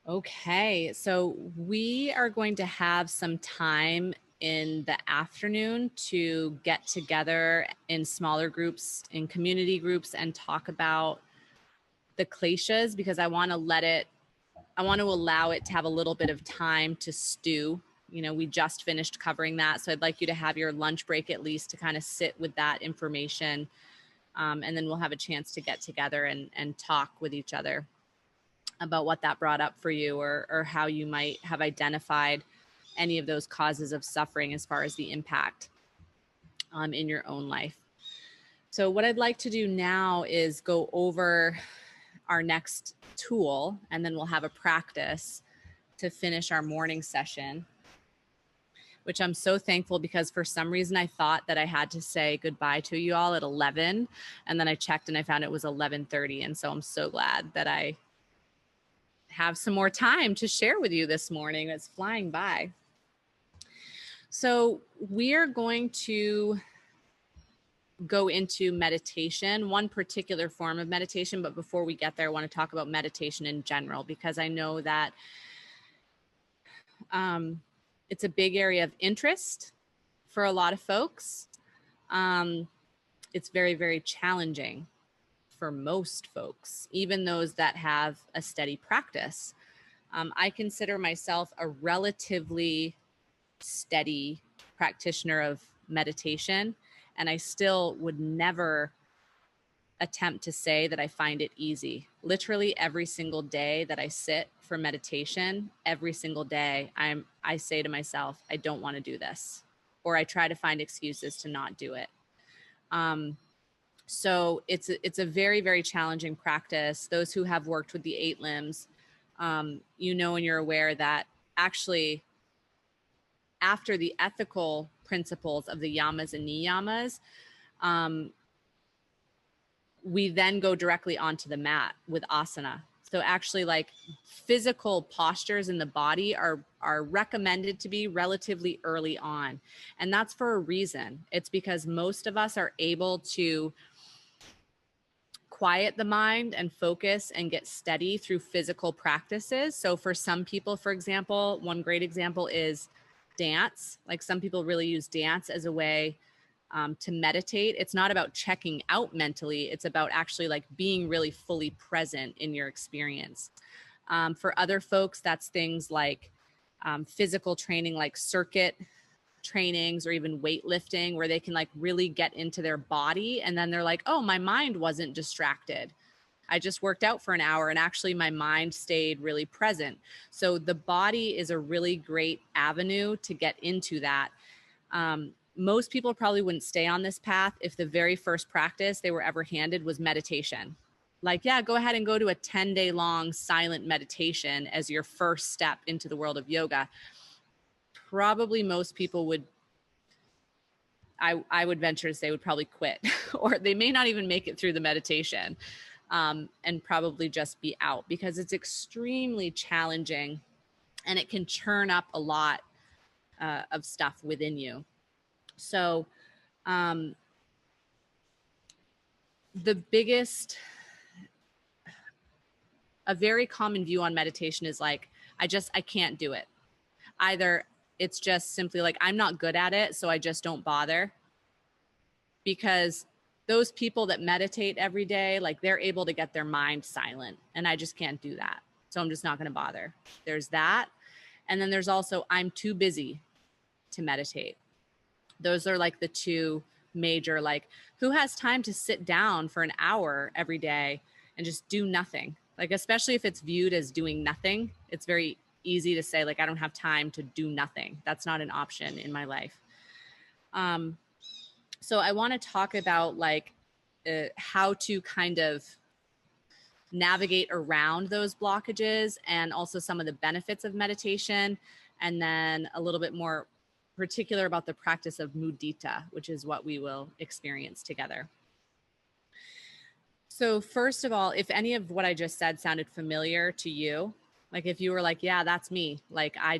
Okay, so we are going to have some time in the afternoon to get together in smaller groups, in community groups, and talk about the kleshas because I want to allow it to have a little bit of time to stew. You know, we just finished covering that. So I'd like you to have your lunch break at least to kind of sit with that information. And then we'll have a chance to get together and talk with each other about what that brought up for you, or how you might have identified any of those causes of suffering as far as the impact in your own life. So what I'd like to do now is go over our next tool, and then we'll have a practice to finish our morning session, which I'm so thankful because for some reason I thought that I had to say goodbye to you all at 11, and then I checked and I found it was 11:30. And so I'm so glad that I have some more time to share with you this morning. It's flying by. So we are going to go into meditation, one particular form of meditation. But before we get there, I want to talk about meditation in general, because I know that it's a big area of interest for a lot of folks. It's very, very challenging for most folks, even those that have a steady practice. I consider myself a relatively steady practitioner of meditation, and I still would never attempt to say that I find it easy. Literally every single day that I sit for meditation, every single day, I say to myself, I don't want to do this, or I try to find excuses to not do it. So it's a very, very challenging practice. Those who have worked with the 8 limbs, you know, and you're aware that actually after the ethical principles of the yamas and niyamas, we then go directly onto the mat with asana. So actually, like, physical postures in the body are recommended to be relatively early on. And that's for a reason. It's because most of us are able to quiet the mind and focus and get steady through physical practices. So for some people, for example, one great example is dance. Like, some people really use dance as a way to meditate. It's not about checking out mentally. It's about actually like being really fully present in your experience. For other folks, that's things like physical training, like circuit trainings or even weightlifting, where they can like really get into their body. And then they're like, oh, my mind wasn't distracted. I just worked out for an hour and actually my mind stayed really present. So the body is a really great avenue to get into that. Most people probably wouldn't stay on this path if the very first practice they were ever handed was meditation. Like, yeah, go ahead and go to a 10-day long silent meditation as your first step into the world of yoga. Probably most people would, I would venture to say, would probably quit, or they may not even make it through the meditation, and probably just be out, because it's extremely challenging and it can churn up a lot of stuff within you. So the biggest, a very common view on meditation is like, I can't do it. Either it's just simply like, I'm not good at it, so I just don't bother. Because those people that meditate every day, like, they're able to get their mind silent, and I just can't do that. So I'm just not going to bother. There's that. And then there's also, I'm too busy to meditate. Those are like the two major, like, who has time to sit down for an hour every day and just do nothing? Like, especially if it's viewed as doing nothing, it's very easy to say, like, I don't have time to do nothing. That's not an option in my life. So I want to talk about like how to kind of navigate around those blockages, and also some of the benefits of meditation, and then a little bit more particular about the practice of mudita, which is what we will experience together. So first of all, if any of what I just said sounded familiar to you, like if you were like, yeah, that's me. Like, I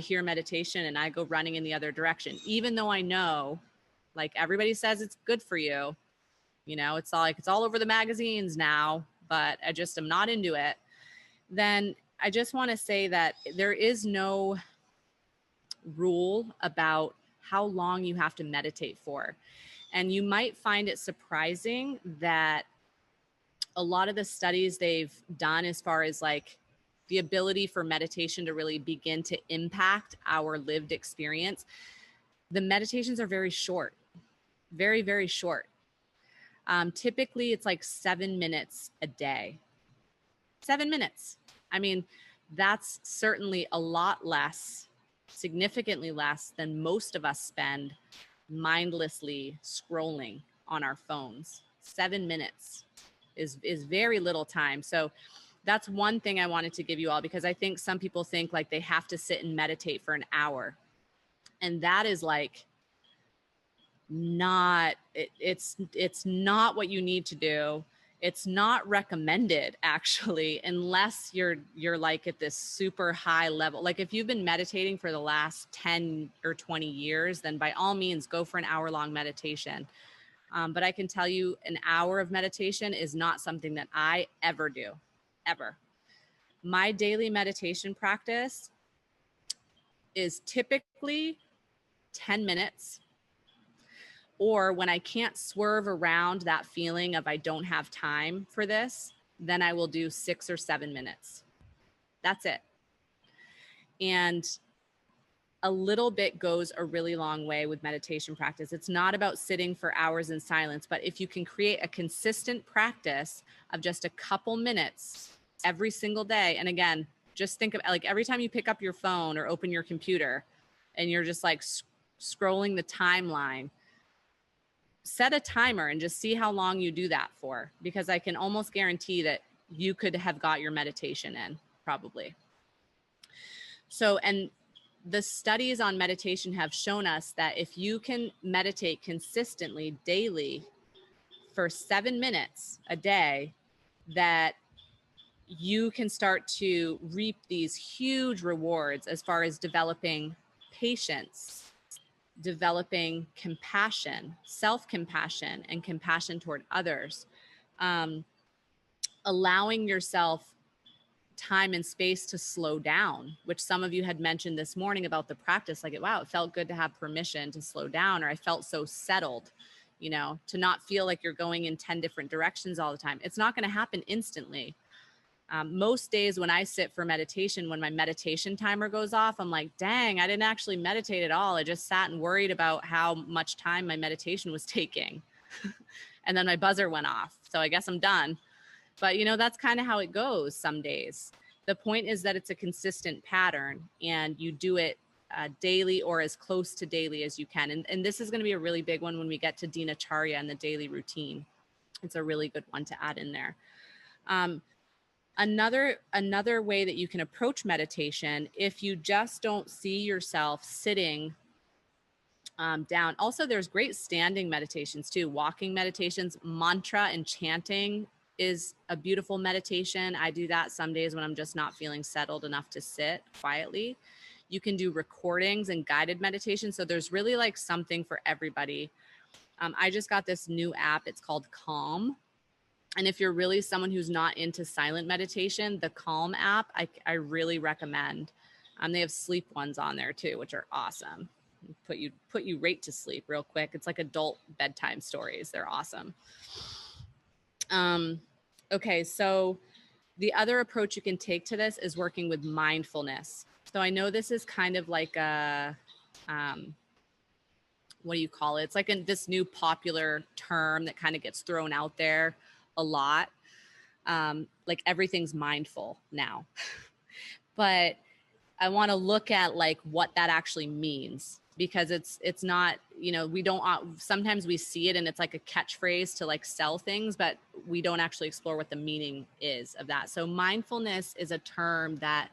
hear meditation and I go running in the other direction, even though I know, like, everybody says it's good for you. You know, it's all over the magazines now, but I just am not into it. Then I just want to say that there is no rule about how long you have to meditate for. And you might find it surprising that a lot of the studies they've done as far as like the ability for meditation to really begin to impact our lived experience, the meditations are very short, very, very short. Typically, it's like 7 minutes a day. 7 minutes. I mean, that's certainly a lot less, significantly less than most of us spend mindlessly scrolling on our phones. 7 minutes is very little time. So that's one thing I wanted to give you all, because I think some people think like they have to sit and meditate for an hour. And that is like it's not what you need to do. It's not recommended actually, unless you're like at this super high level. Like if you've been meditating for the last 10 or 20 years, then by all means go for an hour-long meditation. But I can tell you an hour of meditation is not something that I ever do, ever. My daily meditation practice is typically 10 minutes. Or when I can't swerve around that feeling of I don't have time for this, then I will do 6 or 7 minutes. That's it. And a little bit goes a really long way with meditation practice. It's not about sitting for hours in silence, but if you can create a consistent practice of just a couple minutes every single day. And again, just think of like every time you pick up your phone or open your computer and you're just like scrolling the timeline, set a timer and just see how long you do that for, because I can almost guarantee that you could have got your meditation in probably. So, and the studies on meditation have shown us that if you can meditate consistently daily for 7 minutes a day, that you can start to reap these huge rewards as far as developing patience, developing compassion, self-compassion, and compassion toward others, allowing yourself time and space to slow down, which some of you had mentioned this morning about the practice, like, wow, it felt good to have permission to slow down, or I felt so settled, you know, to not feel like you're going in 10 different directions all the time. It's not going to happen instantly. Most days when I sit for meditation, when my meditation timer goes off, I'm like, dang, I didn't actually meditate at all. I just sat and worried about how much time my meditation was taking. And then my buzzer went off. So I guess I'm done. But, you know, that's kind of how it goes some days. The point is that it's a consistent pattern and you do it daily or as close to daily as you can. And this is going to be a really big one when we get to Dinacharya and the daily routine. It's a really good one to add in there. Another way that you can approach meditation, if you just don't see yourself sitting down. Also, there's great standing meditations too, walking meditations. Mantra and chanting is a beautiful meditation. I do that some days when I'm just not feeling settled enough to sit quietly. You can do recordings and guided meditation. So there's really like something for everybody. I just got this new app. It's called Calm. And if you're really someone who's not into silent meditation, the Calm app, I really recommend. They have sleep ones on there too, which are awesome. Put you right to sleep real quick. It's like adult bedtime stories. They're awesome. Okay, so the other approach you can take to this is working with mindfulness. So I know this is kind of like a, what do you call it? It's like this new popular term that kind of gets thrown out there a lot. Like everything's mindful now. But I want to look at like what that actually means, because it's not, you know, we don't, sometimes we see it and it's like a catchphrase to like sell things, but we don't actually explore what the meaning is of that. So mindfulness is a term that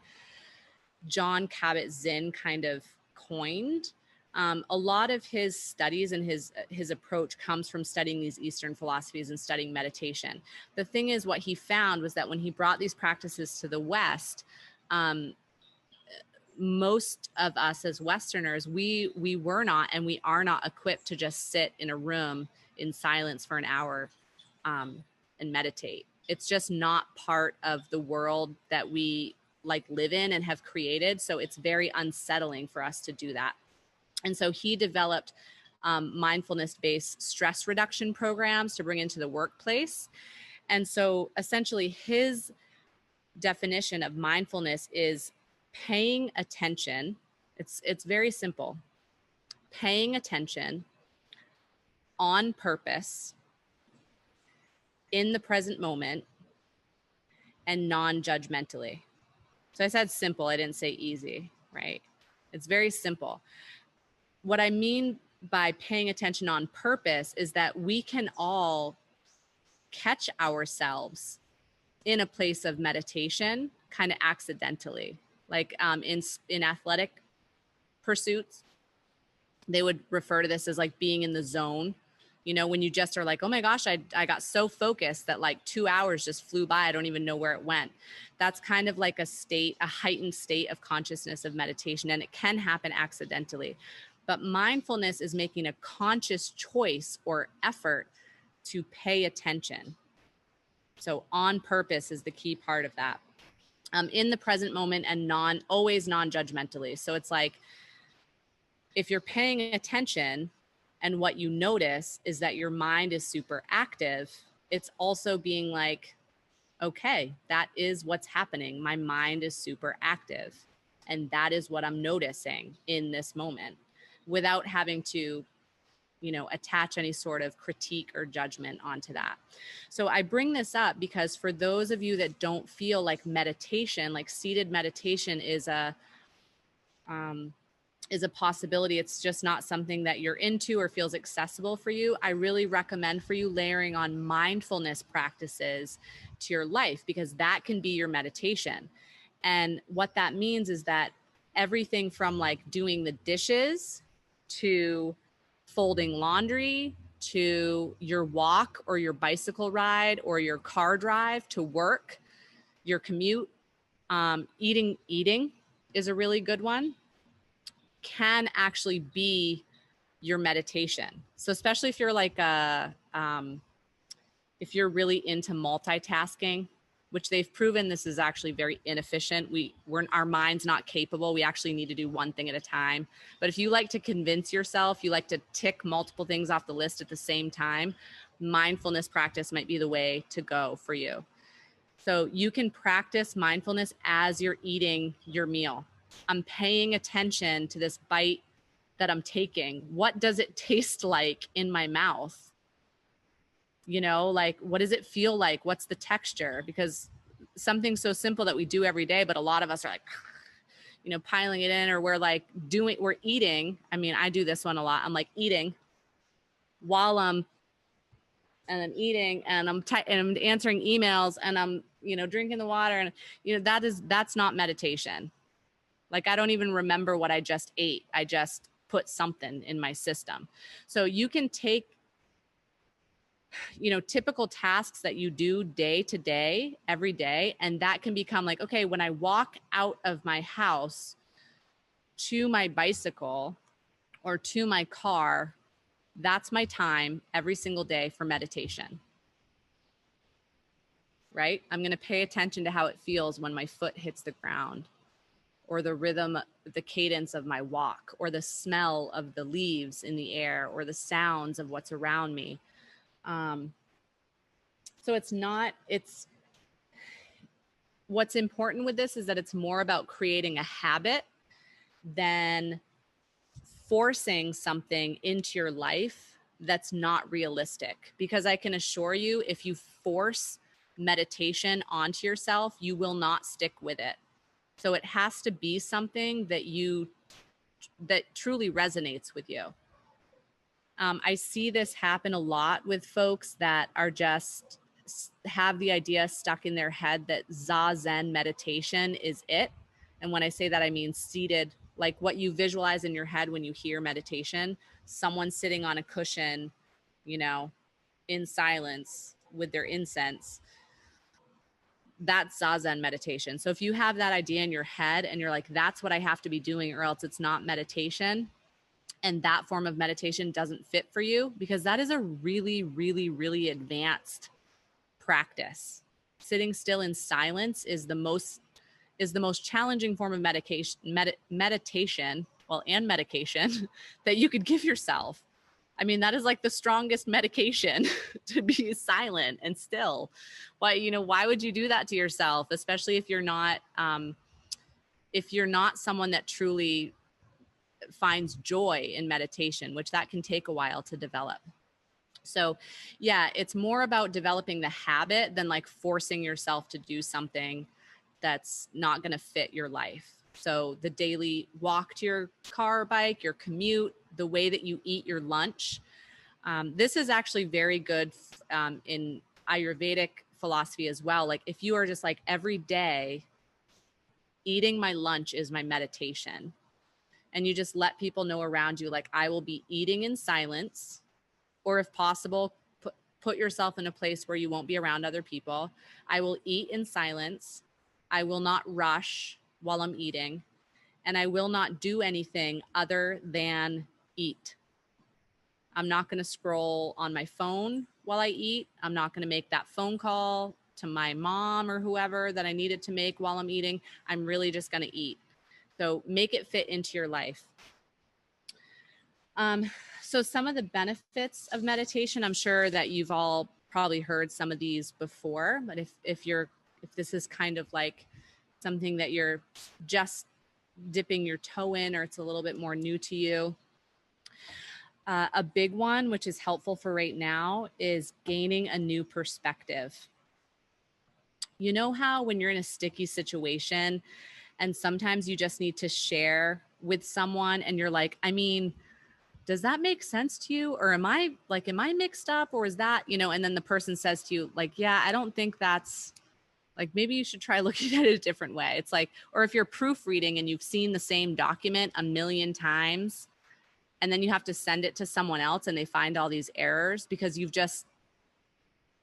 Jon Kabat-Zinn kind of coined. A lot of his studies and his approach comes from studying these Eastern philosophies and studying meditation. The thing is, what he found was that when he brought these practices to the West, most of us as Westerners, we were not, and we are not equipped to just sit in a room in silence for an hour and meditate. It's just not part of the world that we like live in and have created. So it's very unsettling for us to do that. And so he developed mindfulness-based stress reduction programs to bring into the workplace. And so essentially his definition of mindfulness is paying attention. It's very simple. Paying attention on purpose in the present moment and non-judgmentally. So I said simple, I didn't say easy, right? It's very simple. What I mean by paying attention on purpose is that we can all catch ourselves in a place of meditation kind of accidentally. Like in athletic pursuits, they would refer to this as like being in the zone. You know, when you just are like, oh my gosh, I got so focused that like 2 hours just flew by. I don't even know where it went. That's kind of like a heightened state of consciousness of meditation, and it can happen accidentally. But mindfulness is making a conscious choice or effort to pay attention. So on purpose is the key part of that. In the present moment and always non-judgmentally. So it's like, if you're paying attention and what you notice is that your mind is super active, it's also being like, okay, that is what's happening. My mind is super active. And that is what I'm noticing in this moment without having to, you know, attach any sort of critique or judgment onto that. So I bring this up because for those of you that don't feel like meditation, like seated meditation is a possibility, it's just not something that you're into or feels accessible for you, I really recommend for you layering on mindfulness practices to your life, because that can be your meditation. And what that means is that everything from like doing the dishes to folding laundry to your walk or your bicycle ride or your car drive to work, your commute, eating is a really good one, can actually be your meditation. So especially if you're like if you're really into multitasking, which they've proven this is actually very inefficient. Our mind's not capable. We actually need to do one thing at a time. But if you like to convince yourself, you like to tick multiple things off the list at the same time, mindfulness practice might be the way to go for you. So you can practice mindfulness as you're eating your meal. I'm paying attention to this bite that I'm taking. What does it taste like in my mouth? You know, like, what does it feel like? What's the texture? Because something so simple that we do every day, but a lot of us are like, you know, piling it in, or we're eating. I mean, I do this one a lot. I'm like eating while I'm eating and I'm answering emails and I'm, you know, drinking the water, and, you know, that's not meditation. Like, I don't even remember what I just ate. I just put something in my system. So you can take, you know, typical tasks that you do day to day, every day, and that can become like, okay, when I walk out of my house to my bicycle or to my car, that's my time every single day for meditation. Right? I'm going to pay attention to how it feels when my foot hits the ground, or the rhythm, the cadence of my walk, or the smell of the leaves in the air, or the sounds of what's around me. So what's important with this is that it's more about creating a habit than forcing something into your life that's not realistic. Because I can assure you, if you force meditation onto yourself, you will not stick with it. So it has to be something that truly resonates with you. I see this happen a lot with folks that are just have the idea stuck in their head that Zazen meditation is it. And when I say that, I mean seated, like what you visualize in your head when you hear meditation, someone sitting on a cushion, you know, in silence with their incense. That's Zazen meditation. So if you have that idea in your head and you're like, that's what I have to be doing or else it's not meditation, and that form of meditation doesn't fit for you, because that is a really, really, really advanced practice. Sitting still in silence is is the most challenging form of meditation, well, and medication that you could give yourself. I mean, that is like the strongest medication to be silent and still. Why would you do that to yourself, especially if you're not someone that truly finds joy in meditation, which that can take a while to develop. So yeah, it's more about developing the habit than like forcing yourself to do something that's not going to fit your life. So the daily walk to your car or bike, your commute, the way that you eat your lunch. This is actually very good in Ayurvedic philosophy as well. Like if you are just like every day, eating my lunch is my meditation. And you just let people know around you, like, I will be eating in silence, or if possible, put yourself in a place where you won't be around other people. I will eat in silence. I will not rush while I'm eating, and I will not do anything other than eat. I'm not going to scroll on my phone while I eat. I'm not going to make that phone call to my mom or whoever that I needed to make while I'm eating. I'm really just going to eat. So make it fit into your life. So some of the benefits of meditation, I'm sure that you've all probably heard some of these before, but if this is kind of like something that you're just dipping your toe in, or it's a little bit more new to you, a big one, which is helpful for right now, is gaining a new perspective. You know how when you're in a sticky situation and sometimes you just need to share with someone and you're like, I mean, does that make sense to you? Or am I mixed up, or is that, and then the person says to you like, yeah, I don't think that's like, maybe you should try looking at it a different way. It's like, or if you're proofreading and you've seen the same document a million times and then you have to send it to someone else and they find all these errors because you've just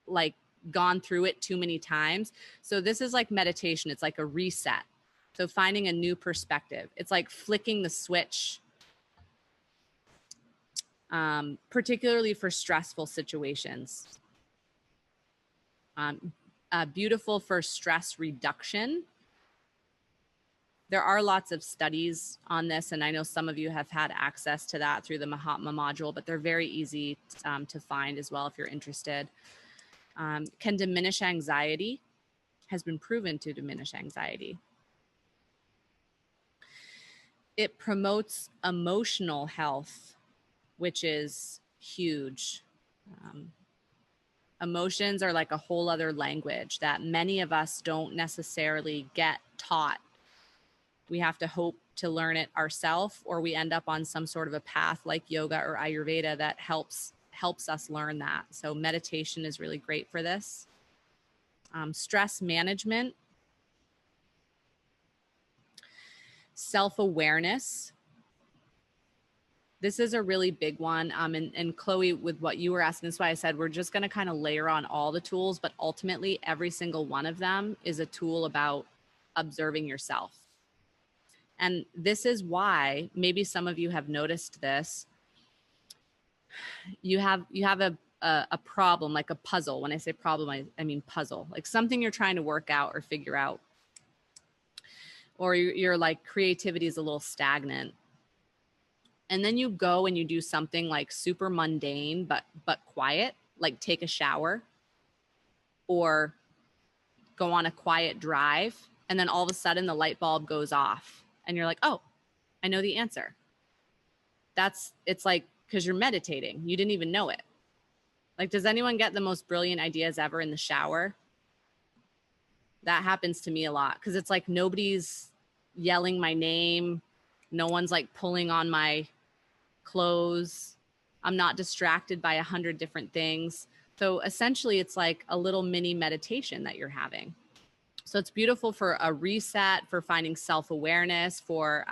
like gone through it too many times. So this is like meditation. It's like a reset. So finding a new perspective. It's like flicking the switch, particularly for stressful situations. Beautiful for stress reduction. There are lots of studies on this, and I know some of you have had access to that through the Mahatma module, but they're very easy to find as well if you're interested. Can diminish anxiety, has been proven to diminish anxiety. It promotes emotional health, which is huge. Emotions are like a whole other language that many of us don't necessarily get taught. We have to hope to learn it ourselves, or we end up on some sort of a path like yoga or Ayurveda that helps us learn that. So meditation is really great for this. Stress management, self-awareness. This is a really big one. And Chloe, with what you were asking, that's why I said we're just going to kind of layer on all the tools, but ultimately every single one of them is a tool about observing yourself. And this is why maybe some of you have noticed this. You have a problem, like a puzzle. When I say problem, I mean puzzle, like something you're trying to work out or figure out. Or you're like, creativity is a little stagnant. And then you go and you do something like super mundane, but quiet, like take a shower or go on a quiet drive. And then all of a sudden the light bulb goes off and you're like, oh, I know the answer. It's like, because you're meditating, you didn't even know it. Like, does anyone get the most brilliant ideas ever in the shower? That happens to me a lot because it's like nobody's yelling my name. No one's like pulling on my clothes. I'm not distracted by 100 different things. So essentially it's like a little mini meditation that you're having. So it's beautiful for a reset, for finding self-awareness, for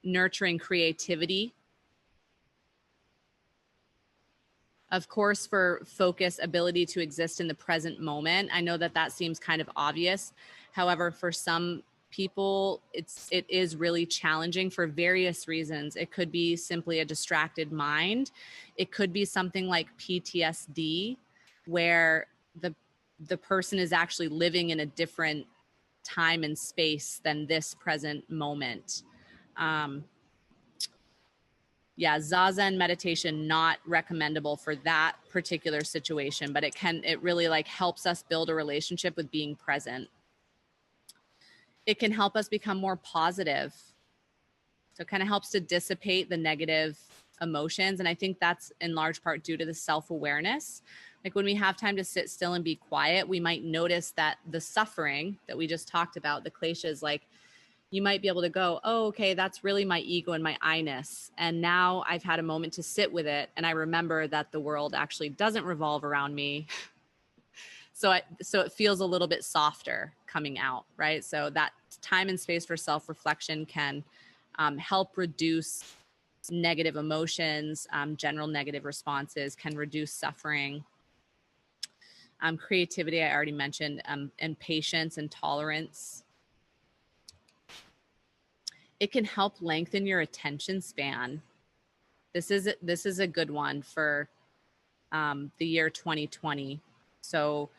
nurturing creativity. Of course, for focus, ability to exist in the present moment. I know that seems kind of obvious. However, for some people, it is really challenging for various reasons. It could be simply a distracted mind. It could be something like PTSD, where the person is actually living in a different time and space than this present moment. Yeah, Zazen meditation, not recommendable for that particular situation, but it really like helps us build a relationship with being present. It can help us become more positive. So it kind of helps to dissipate the negative emotions. And I think that's in large part due to the self-awareness. Like when we have time to sit still and be quiet, we might notice that the suffering that we just talked about, the kleshas, like you might be able to go, oh, okay, that's really my ego and my I-ness. And now I've had a moment to sit with it. And I remember that the world actually doesn't revolve around me. So it feels a little bit softer coming out, right? So that time and space for self-reflection can help reduce negative emotions, general negative responses, can reduce suffering. Creativity, I already mentioned, and patience and tolerance. It can help lengthen your attention span. This is a good one for the year 2020. So,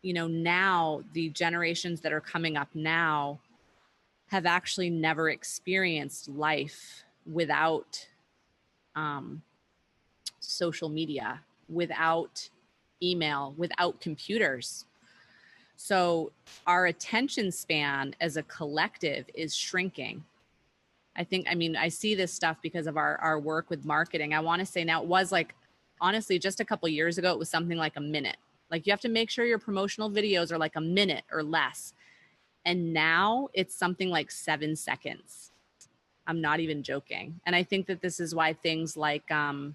you know, now the generations that are coming up now have actually never experienced life without social media, without email, without computers. So our attention span as a collective is shrinking. I see this stuff because of our work with marketing. I want to say now, it was like, honestly, just a couple of years ago, it was something like a minute. Like you have to make sure your promotional videos are like a minute or less. And now it's something like 7 seconds. I'm not even joking. And I think that this is why things like the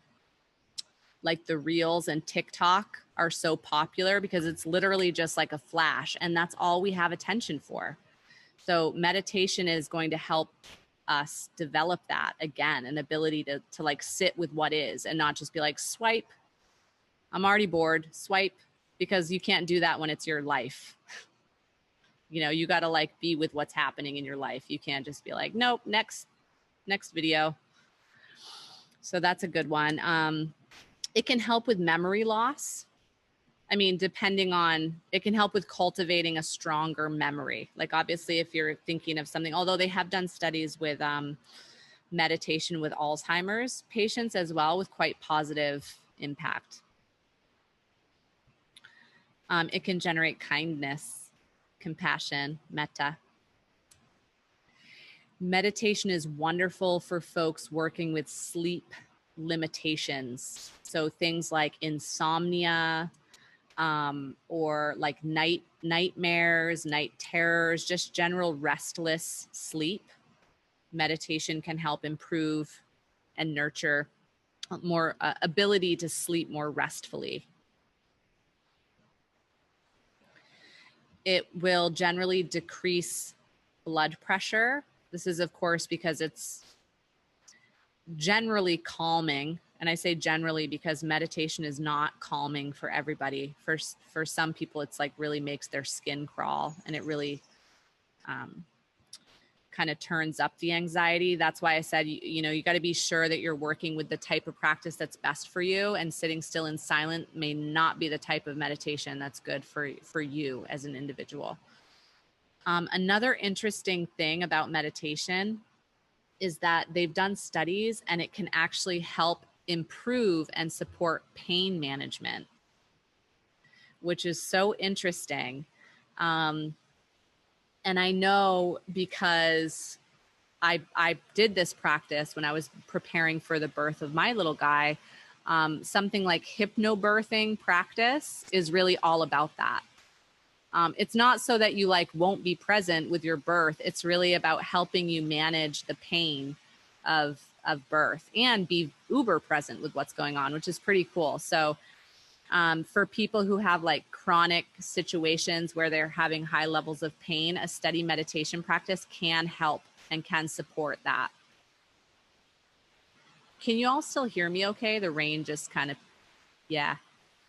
Reels and TikTok are so popular, because it's literally just like a flash, and that's all we have attention for. So meditation is going to help us develop that again, an ability to like sit with what is and not just be like, swipe, I'm already bored, swipe, because you can't do that when it's your life. You know, you got to like be with what's happening in your life. You can't just be like, nope, next video. So that's a good one. It can help with memory loss. I mean, it can help with cultivating a stronger memory. Like obviously if you're thinking of something, although they have done studies with meditation with Alzheimer's patients as well, with quite positive impact. It can generate kindness, compassion, metta. Meditation is wonderful for folks working with sleep limitations. So things like insomnia, or like nightmares, night terrors, just general restless sleep. Meditation can help improve and nurture more ability to sleep more restfully. It will generally decrease blood pressure. This is, of course, because it's generally calming. And I say generally because meditation is not calming for everybody. For some people, it's like really makes their skin crawl, and it really kind of turns up the anxiety. That's why I said, you know, you got to be sure that you're working with the type of practice that's best for you, and sitting still and silent may not be the type of meditation that's good for you as an individual. Another interesting thing about meditation is that they've done studies, and it can actually help improve and support pain management, which is so interesting. And I know because I did this practice when I was preparing for the birth of my little guy. Something like hypnobirthing practice is really all about that. It's not so that you like won't be present with your birth. It's really about helping you manage the pain of birth and be uber present with what's going on, which is pretty cool. So for people who have like chronic situations where they're having high levels of pain, a steady meditation practice can help and can support that. Can you all still hear me okay? The rain just kind of, yeah.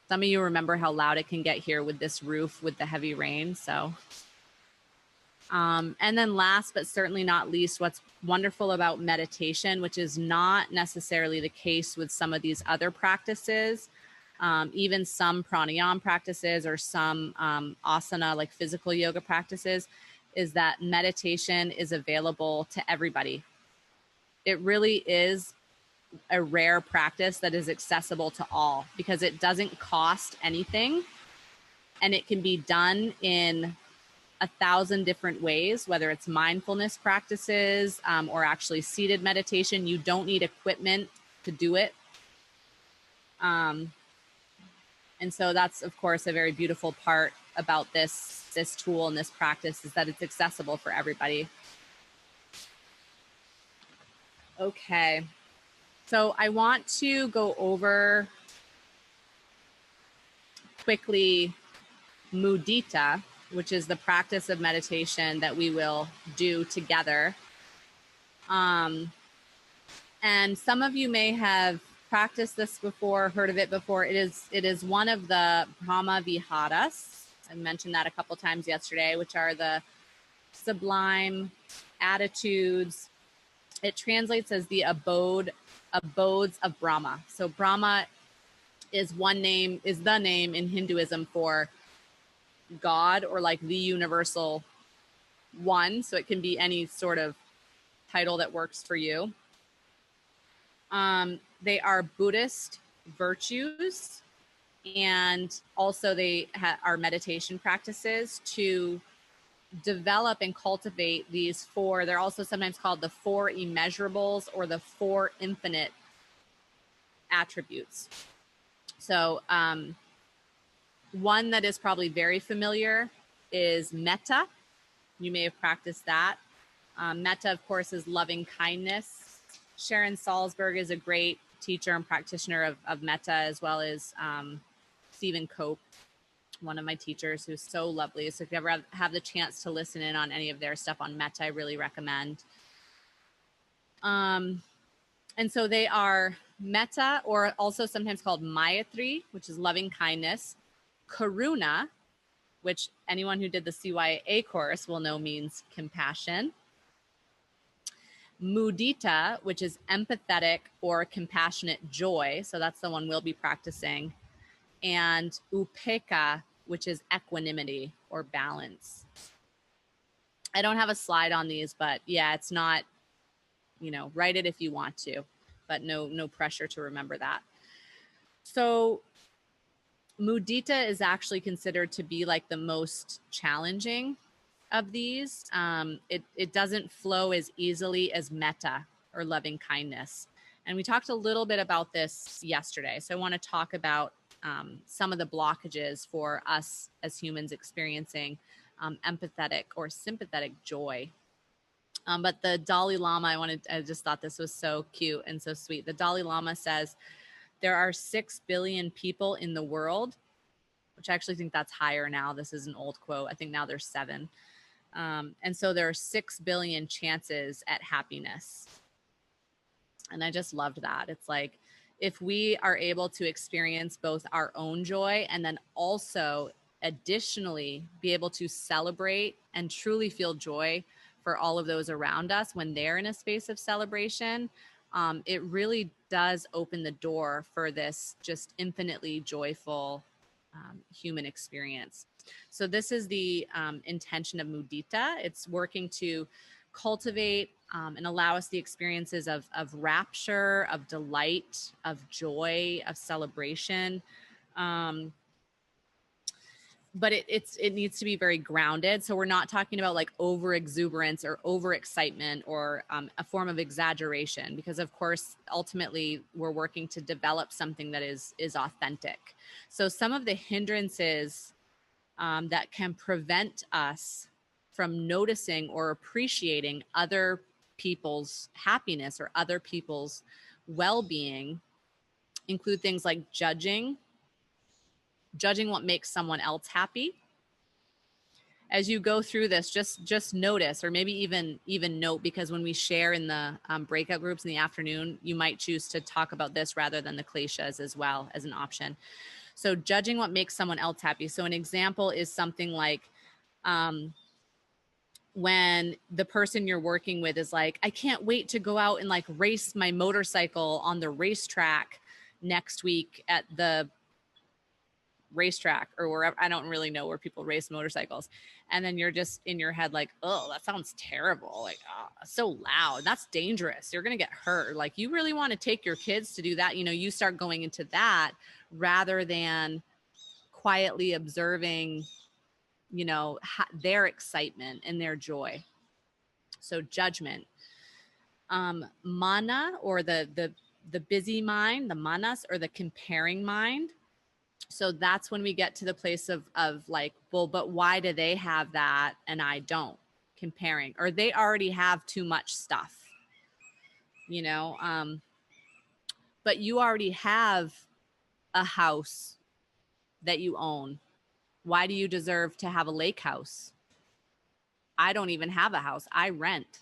Some of you remember how loud it can get here with this roof with the heavy rain. So, and then last but certainly not least, what's wonderful about meditation, which is not necessarily the case with some of these other practices, even some pranayama practices or some asana, like physical yoga practices, is that meditation is available to everybody. It really is a rare practice that is accessible to all because it doesn't cost anything, and it can be done in 1,000 different ways, whether it's mindfulness practices or actually seated meditation. You don't need equipment to do it. And so that's, of course, a very beautiful part about this tool and this practice, is that it's accessible for everybody. Okay. So I want to go over quickly Mudita, which is the practice of meditation that we will do together. And some of you may have practiced this before, heard of it before. It is one of the Brahma Viharas. I mentioned that a couple times yesterday, which are the sublime attitudes. It translates as the abodes of Brahma. So Brahma is the name in Hinduism for God, or like the universal one. So it can be any sort of title that works for you. They are Buddhist virtues, and also they are meditation practices to develop and cultivate these four. They're also sometimes called the four immeasurables or the four infinite attributes. So one that is probably very familiar is metta. You may have practiced that. Metta, of course, is loving kindness. Sharon Salzberg is a great teacher and practitioner of metta, as well as Stephen Cope, one of my teachers, who's so lovely. So if you ever have the chance to listen in on any of their stuff on metta, I really recommend. And so they are metta, or also sometimes called Maitri, which is loving kindness. Karuna, which anyone who did the CYA course will know means compassion. Mudita, which is empathetic or compassionate joy. So that's the one we'll be practicing. And Upekkha, which is equanimity or balance. I don't have a slide on these, but yeah, it's not, write it if you want to, but no pressure to remember that. So Mudita is actually considered to be like the most challenging of these. It doesn't flow as easily as metta or loving kindness. And we talked a little bit about this yesterday. So I want to talk about some of the blockages for us as humans experiencing empathetic or sympathetic joy. But the Dalai Lama, I just thought this was so cute and so sweet. The Dalai Lama says there are 6 billion people in the world, which I actually think that's higher now. This is an old quote. I think now there's 7. And so there are 6 billion chances at happiness. And I just loved that. It's like, if we are able to experience both our own joy and then also additionally be able to celebrate and truly feel joy for all of those around us when they're in a space of celebration, it really does open the door for this just infinitely joyful human experience. So this is the intention of Mudita. It's working to cultivate and allow us the experiences of rapture, of delight, of joy, of celebration. But it needs to be very grounded. So we're not talking about like over exuberance or over excitement or a form of exaggeration, because of course, ultimately we're working to develop something that is authentic. So some of the hindrances that can prevent us from noticing or appreciating other people's happiness or other people's well-being include things like judging what makes someone else happy. As you go through this, just notice, or maybe even note, because when we share in the breakout groups in the afternoon, you might choose to talk about this rather than the kleshas as well as an option. So judging what makes someone else happy. So an example is something like when the person you're working with is like, I can't wait to go out and like race my motorcycle on the racetrack next week at the racetrack or wherever. I don't really know where people race motorcycles. And then you're just in your head like, oh, that sounds terrible. Like, oh, so loud. That's dangerous. You're going to get hurt. Like, you really want to take your kids to do that. You know, you start going into that rather than quietly observing, you know, their excitement and their joy. So judgment. Mana, or the busy mind, the manas, or the comparing mind. So that's when we get to the place of like, well, but why do they have that and I don't? Comparing, or they already have too much stuff, you know, but you already have a house that you own. Why do you deserve to have a lake house? I don't even have a house. I rent,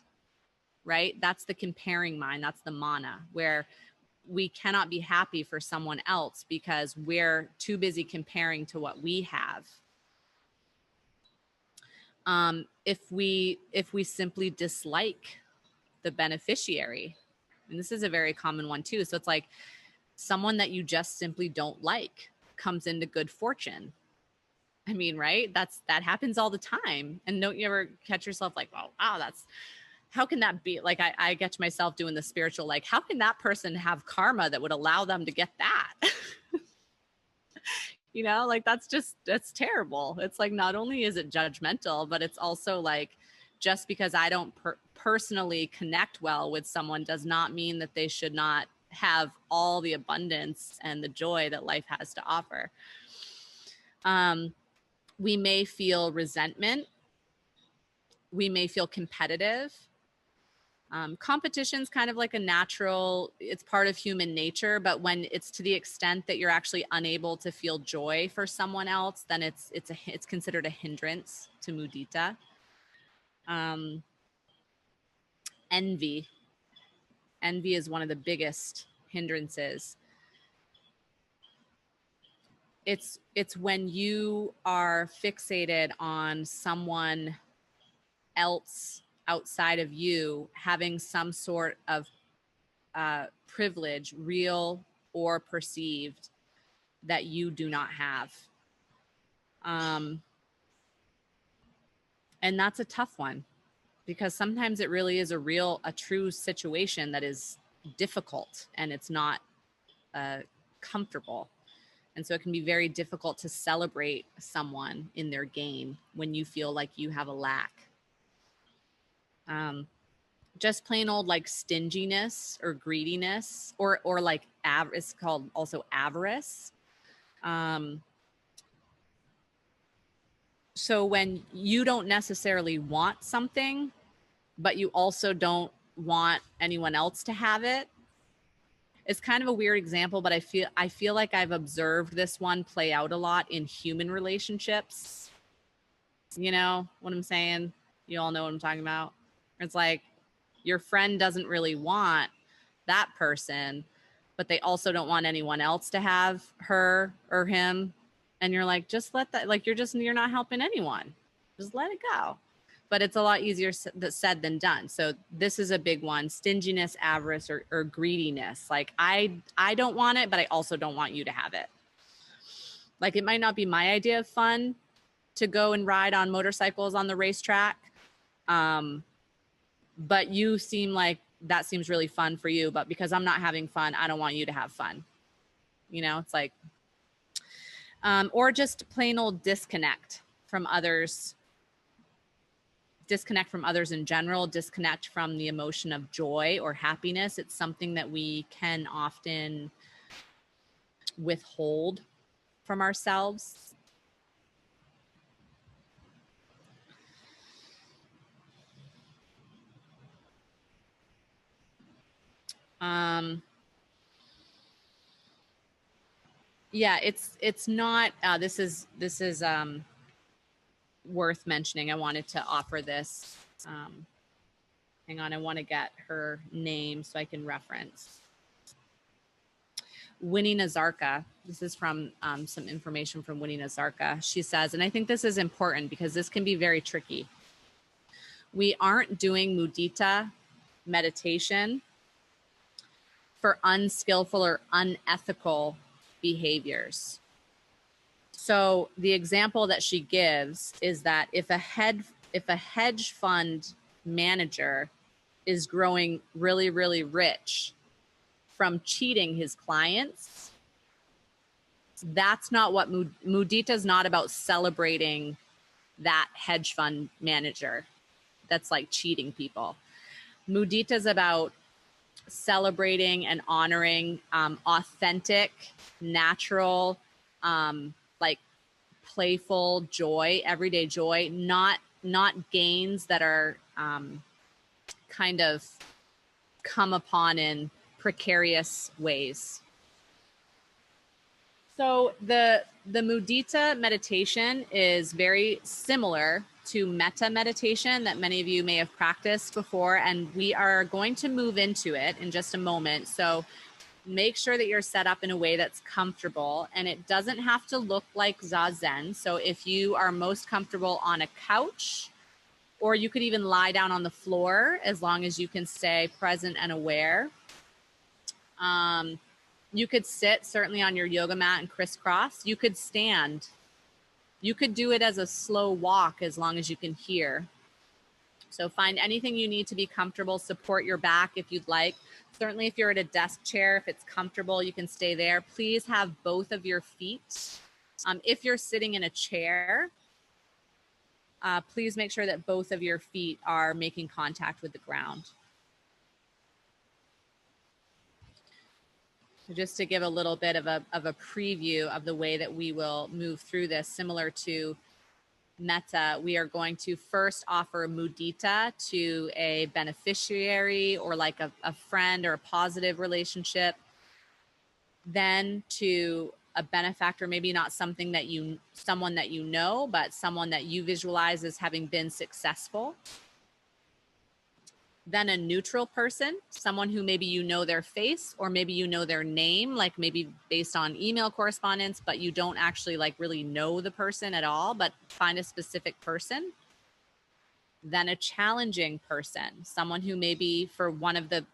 right? That's the comparing mind. That's the mana, where we cannot be happy for someone else because we're too busy comparing to what we have. If we simply dislike the beneficiary, and this is a very common one too. So it's like someone that you just simply don't like comes into good fortune. I mean, right? That happens all the time. And don't you ever catch yourself like, oh, wow, how can that be? Like, I get to myself doing the spiritual, like, how can that person have karma that would allow them to get that? You know, like, that's terrible. It's like, not only is it judgmental, but it's also like, just because I don't personally connect well with someone does not mean that they should not have all the abundance and the joy that life has to offer. We may feel resentment. We may feel competitive. Competition's kind of like a natural, it's part of human nature, but when it's to the extent that you're actually unable to feel joy for someone else, then it's considered a hindrance to mudita. Envy is one of the biggest hindrances. It's when you are fixated on someone else outside of you having some sort of privilege, real or perceived, that you do not have. And that's a tough one, because sometimes it really is a true situation that is difficult and it's not comfortable. And so it can be very difficult to celebrate someone in their gain when you feel like you have a lack. Just plain old like stinginess or greediness, or like it's called also avarice. So when you don't necessarily want something, but you also don't want anyone else to have it. It's kind of a weird example, but I feel like I've observed this one play out a lot in human relationships. You know what I'm saying? You all know what I'm talking about. It's like your friend doesn't really want that person, but they also don't want anyone else to have her or him. And you're like, just let that, like, you're not helping anyone. Just let it go. But it's a lot easier said than done. So this is a big one: stinginess, avarice, or greediness. Like, I don't want it, but I also don't want you to have it. Like, it might not be my idea of fun to go and ride on motorcycles on the racetrack. But you seem like that seems really fun for you, but because I'm not having fun, I don't want you to have fun. You know, it's like, or just plain old disconnect from others in general, disconnect from the emotion of joy or happiness. It's something that we can often withhold from ourselves. Yeah, it's not, this is worth mentioning. I wanted to offer this. Hang on, I want to get her name so I can reference. Winnie Nazarka. This is from some information from Winnie Nazarka. She says, and I think this is important because this can be very tricky. We aren't doing mudita meditation for unskillful or unethical behaviors. So the example that she gives is that if a hedge fund manager is growing really, really rich from cheating his clients, that's not what Mudita is not about celebrating that hedge fund manager that's like cheating people. Mudita is about celebrating and honoring authentic, natural, like playful joy, everyday joy, not gains that are kind of come upon in precarious ways. So the Mudita meditation is very similar to metta meditation that many of you may have practiced before, and we are going to move into it in just a moment. So make sure that you're set up in a way that's comfortable, and it doesn't have to look like Zazen. So if you are most comfortable on a couch, or you could even lie down on the floor as long as you can stay present and aware. You could sit certainly on your yoga mat and crisscross. You could stand. You could do it as a slow walk as long as you can hear. So find anything you need to be comfortable. Support your back if you'd like. Certainly if you're at a desk chair, if it's comfortable, you can stay there. Please have both of your feet. If you're sitting in a chair, please make sure that both of your feet are making contact with the ground. So just to give a little bit of a preview of the way that we will move through this, similar to metta, we are going to first offer mudita to a beneficiary or like a friend or a positive relationship, then to a benefactor, maybe not someone that you know, but someone that you visualize as having been successful. Then a neutral person, someone who maybe you know their face or maybe you know their name, like maybe based on email correspondence, but you don't actually like really know the person at all, but find a specific person. Then a challenging person, someone who maybe for one of the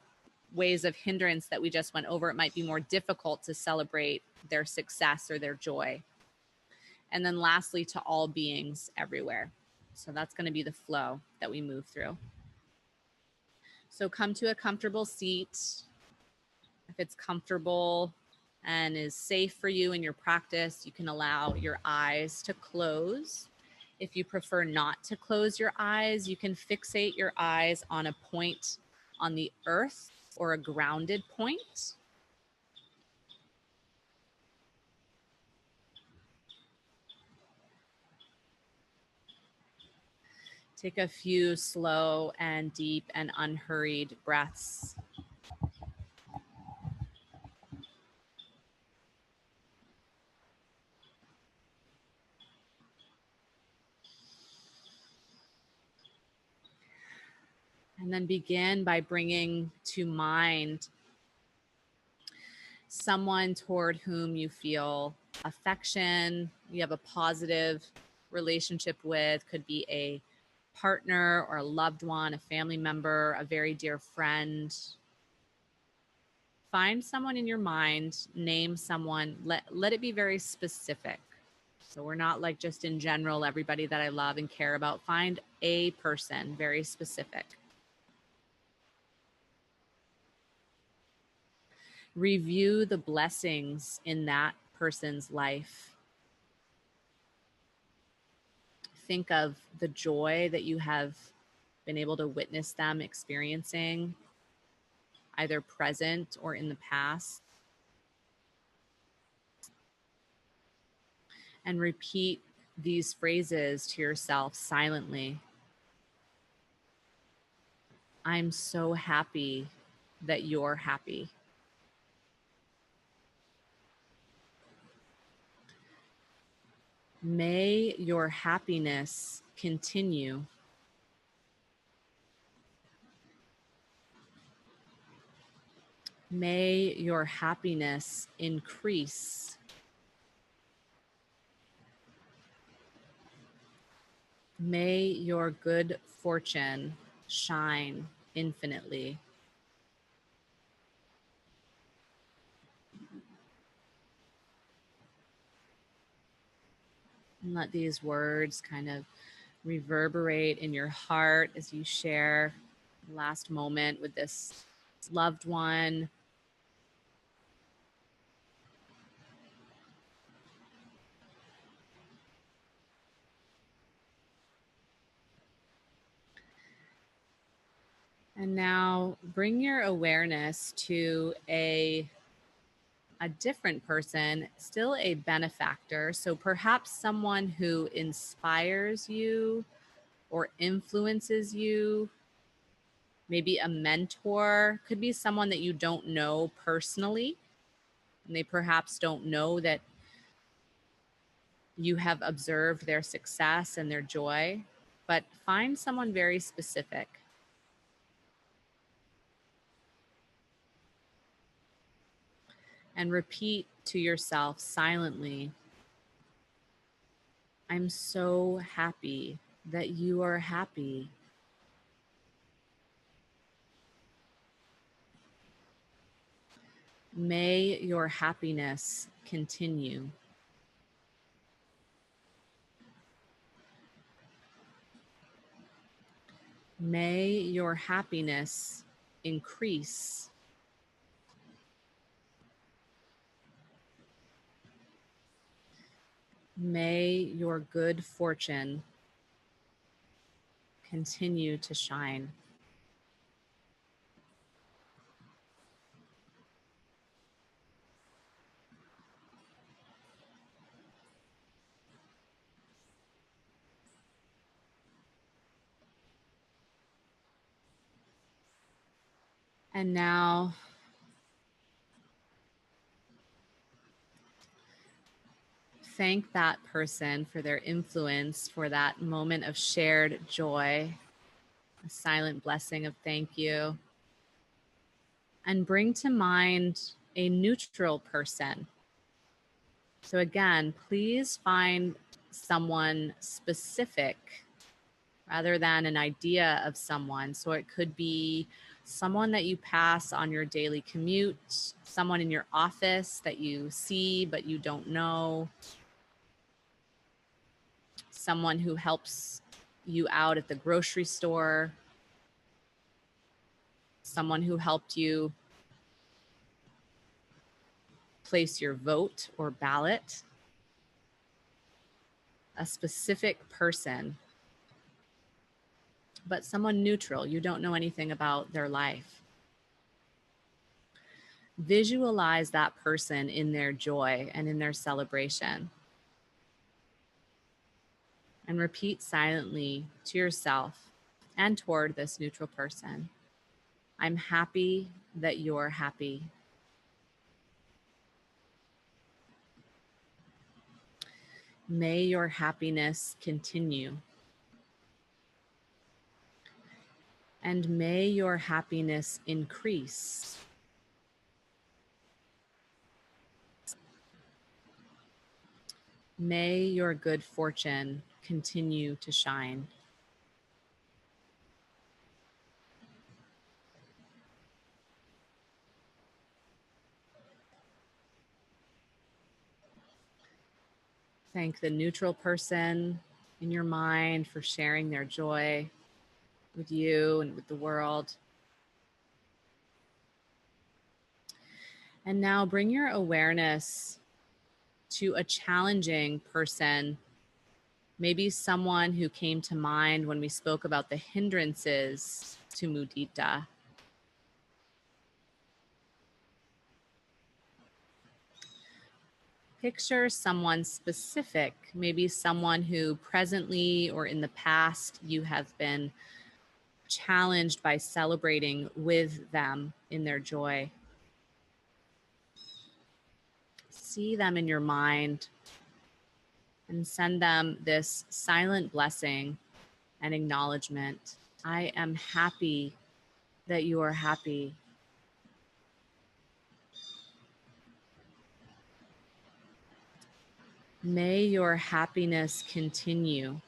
ways of hindrance that we just went over, it might be more difficult to celebrate their success or their joy. And then lastly, to all beings everywhere. So that's going to be the flow that we move through. So come to a comfortable seat. If it's comfortable and is safe for you in your practice, you can allow your eyes to close. If you prefer not to close your eyes, you can fixate your eyes on a point on the earth or a grounded point. Take a few slow and deep and unhurried breaths. And then begin by bringing to mind someone toward whom you feel affection, you have a positive relationship with, could be a partner or a loved one, a family member, a very dear friend. Find someone in your mind, name someone, let it be very specific. So we're not like just in general, everybody that I love and care about. Find a person, very specific. Review the blessings in that person's life. Think of the joy that you have been able to witness them experiencing, either present or in the past. And repeat these phrases to yourself silently. I'm so happy that you're happy. May your happiness continue. May your happiness increase. May your good fortune shine infinitely. And let these words kind of reverberate in your heart as you share the last moment with this loved one. And now bring your awareness to a different person, still a benefactor. So perhaps someone who inspires you or influences you, maybe a mentor, could be someone that you don't know personally. And they perhaps don't know that you have observed their success and their joy, but find someone very specific. And repeat to yourself silently, I'm so happy that you are happy. May your happiness continue. May your happiness increase. May your good fortune continue to shine. And now thank that person for their influence, for that moment of shared joy, a silent blessing of thank you. And bring to mind a neutral person. So, again, please find someone specific rather than an idea of someone. So, it could be someone that you pass on your daily commute, someone in your office that you see but you don't know, someone who helps you out at the grocery store, someone who helped you place your vote or ballot, a specific person, but someone neutral. You don't know anything about their life. Visualize that person in their joy and in their celebration. And repeat silently to yourself and toward this neutral person, I'm happy that you're happy. May your happiness continue. And may your happiness increase. May your good fortune continue to shine. Thank the neutral person in your mind for sharing their joy with you and with the world. And now bring your awareness to a challenging person, maybe someone who came to mind when we spoke about the hindrances to Mudita. Picture someone specific, maybe someone who presently or in the past you have been challenged by celebrating with them in their joy. See them in your mind and send them this silent blessing and acknowledgement. I am happy that you are happy. May your happiness continue.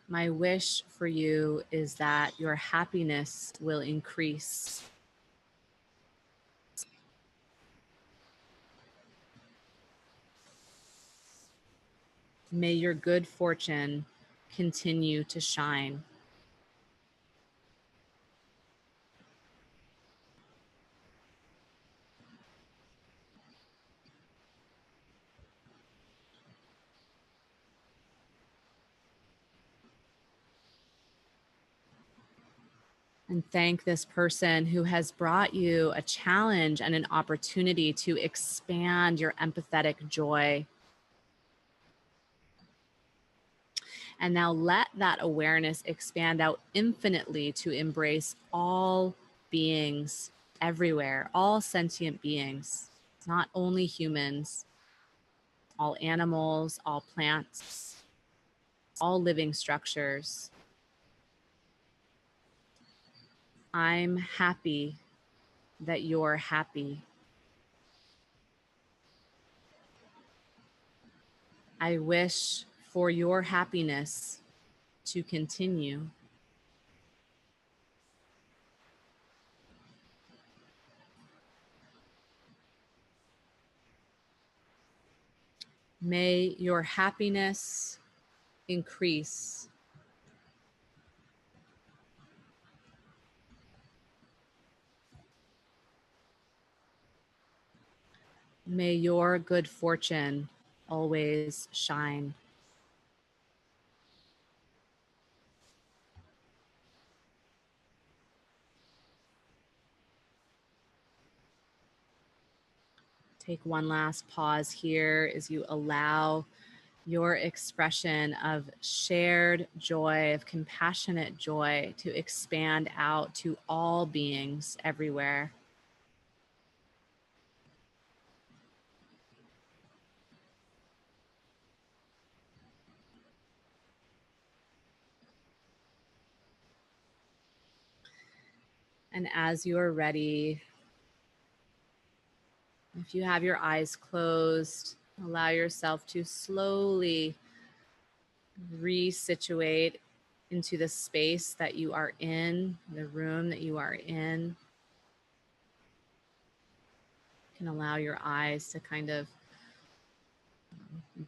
My wish for you is that your happiness will increase. May your good fortune continue to shine. And thank this person who has brought you a challenge and an opportunity to expand your empathetic joy. And now let that awareness expand out infinitely to embrace all beings everywhere, all sentient beings, not only humans, all animals, all plants, all living structures. I'm happy that you're happy. I wish for your happiness to continue. May your happiness increase. May your good fortune always shine. Take one last pause here as you allow your expression of shared joy, of compassionate joy, to expand out to all beings everywhere. And as you are ready, if you have your eyes closed, allow yourself to slowly resituate into the space that you are in, the room that you are in. You can allow your eyes to kind of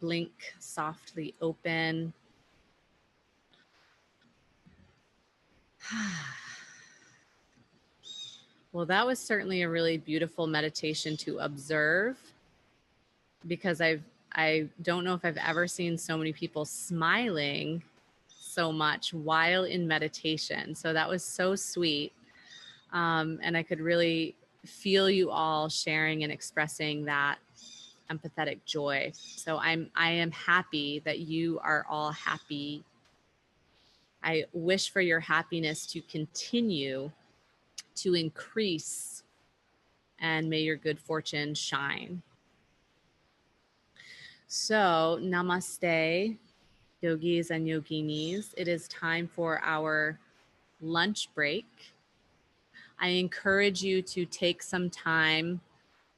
blink softly open. Well, that was certainly a really beautiful meditation to observe, because I don't know if I've ever seen so many people smiling so much while in meditation. So that was so sweet. And I could really feel you all sharing and expressing that empathetic joy. So I am happy that you are all happy. I wish for your happiness to continue to increase, and may your good fortune shine. So, namaste, yogis and yoginis. It is time for our lunch break. I encourage you to take some time,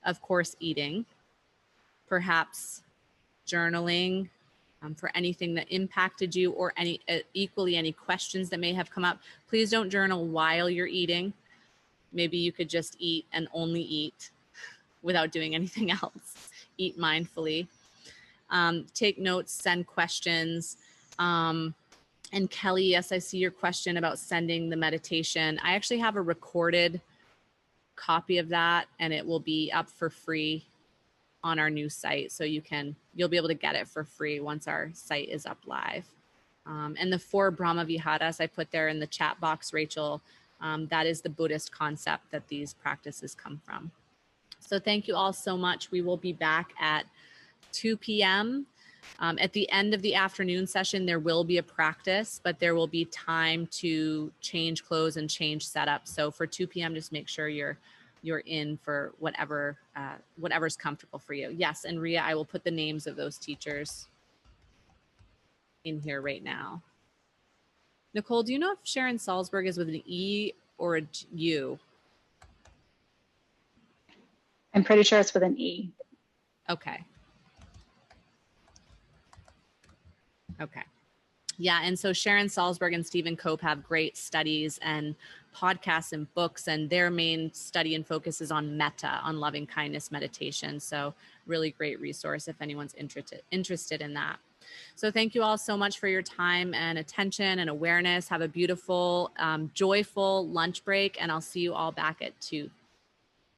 of course, eating, perhaps journaling, for anything that impacted you, or any equally any questions that may have come up. Please don't journal while you're eating. Maybe you could just eat and only eat without doing anything else. Eat mindfully. Take notes, send questions. And Kelly, yes, I see your question about sending the meditation. I actually have a recorded copy of that, and it will be up for free on our new site. So you'll be able to get it for free once our site is up live. And the 4 Brahma Viharas I put there in the chat box, Rachel, that is the Buddhist concept that these practices come from. So thank you all so much. We will be back at 2 p.m. At the end of the afternoon session, there will be a practice, but there will be time to change clothes and change setup. So for 2 p.m., just make sure you're in for whatever's comfortable for you. Yes, and Ria, I will put the names of those teachers in here right now. Nicole, do you know if Sharon Salzberg is with an E or a U? I'm pretty sure it's with an E. Okay. Okay. Yeah, and so Sharon Salzberg and Stephen Cope have great studies and podcasts and books, and their main study and focus is on metta, on loving kindness meditation. So really great resource if anyone's interested in that. So thank you all so much for your time and attention and awareness. Have a beautiful, joyful lunch break, and I'll see you all back at 2.